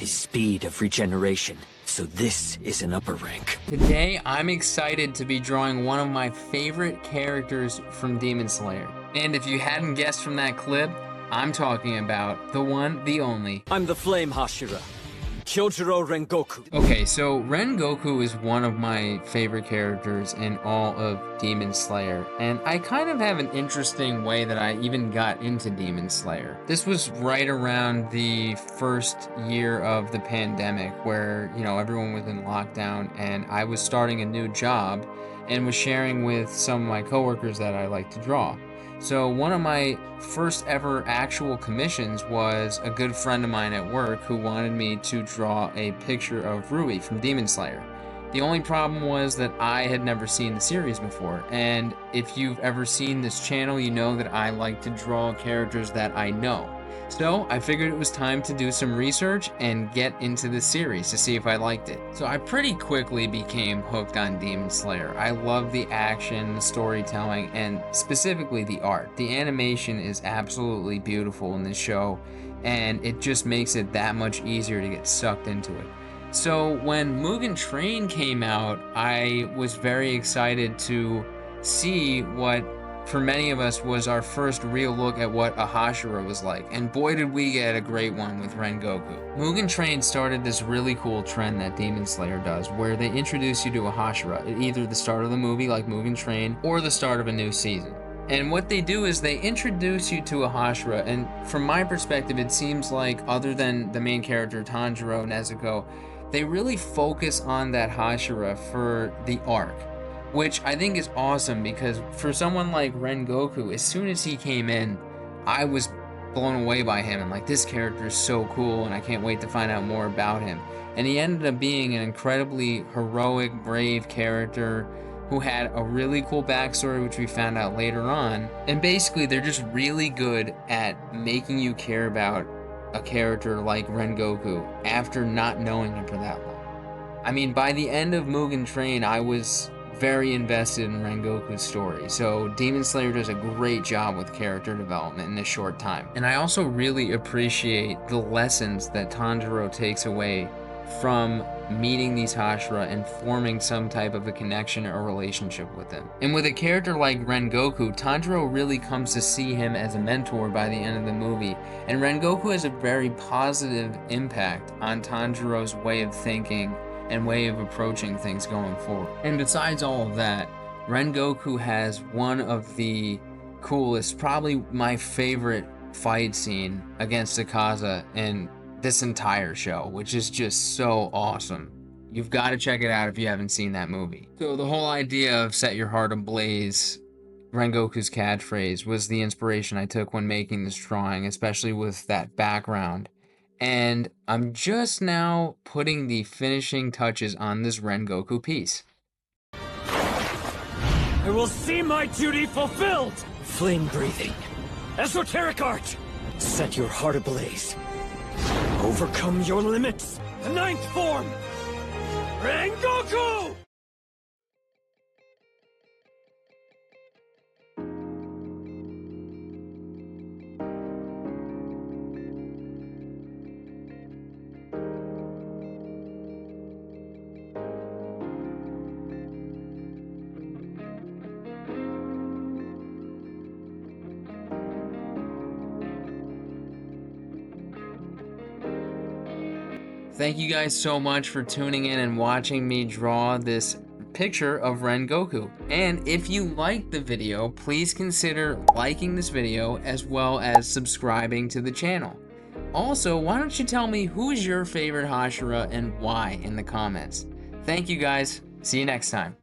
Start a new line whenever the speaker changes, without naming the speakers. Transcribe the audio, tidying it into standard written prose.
his speed of regeneration, so this is an upper rank.
Today, I'm excited to be drawing one of my favorite characters from Demon Slayer. And if you hadn't guessed from that clip, I'm talking about the one, the only.
I'm the flamehashira, To Draw Rengoku.
Okay, so Rengoku is one of my favorite characters in all of Demon Slayer, and I kind of have an interesting way that I even got into Demon Slayer. This was right around the first year of the pandemic where, you know, everyone was in lockdown and I was starting a new job and was sharing with some of my coworkers that I like to draw. So one of my first ever actual commissions was a good friend of mine at work who wanted me to draw a picture of Rui from Demon Slayer. The only problem was that I had never seen the series before, and if you've ever seen this channel, you know that I like to draw characters that I know. So I figured it was time to do some research and get into the series to see if I liked it. So I pretty quickly became hooked on Demon Slayer. I love the action, the storytelling, and specifically the art. The animation is absolutely beautiful in this show, and it just makes it that much easier to get sucked into it. So when Mugen Train came out, I was very excited to see what, for many of us, was our first real look at what a Hashira was like, and boy did we get a great one with Rengoku. Mugen Train started this really cool trend that Demon Slayer does, where they introduce you to a Hashira at either the start of the movie, like Mugen Train, or the start of a new season. And what they do is they introduce you to a Hashira, and from my perspective, it seems like other than the main character, Tanjiro, Nezuko, they really focus on that Hashira for the arc, which I think is awesome because for someone like Rengoku, as soon as he came in, I was blown away by him and like, this character is so cool and I can't wait to find out more about him. And he ended up being an incredibly heroic, brave character who had a really cool backstory, which we found out later on. And basically, they're just really good at making you care about a character like Rengoku after not knowing him for that long. I mean, by the end of Mugen Train, I was very invested in Rengoku's story, so Demon Slayer does a great job with character development in a short time. And I also really appreciate the lessons that Tanjiro takes away from meeting these Hashira and forming some type of a connection or relationship with them. And with a character like Rengoku, Tanjiro really comes to see him as a mentor by the end of the movie, and Rengoku has a very positive impact on Tanjiro's way of thinking and way of approaching things going forward. And besides all of that, Rengoku has one of the coolest, probably my favorite fight scene against Akaza in this entire show, which is just so awesome. You've got to check it out if you haven't seen that movie. So the whole idea of set your heart ablaze, Rengoku's catchphrase, was the inspiration I took when making this drawing, especially with that background. And I'm just now putting the finishing touches on this Rengoku piece.
I will see my duty fulfilled! Flame breathing. Esoteric art! Set your heart ablaze. Overcome your limits! The ninth form! Rengoku!
Thank you guys so much for tuning in and watching me draw this picture of Rengoku. And if you liked the video, please consider liking this video as well as subscribing to the channel. Also, why don't you tell me who's your favorite Hashira and why in the comments. Thank you guys. See you next time.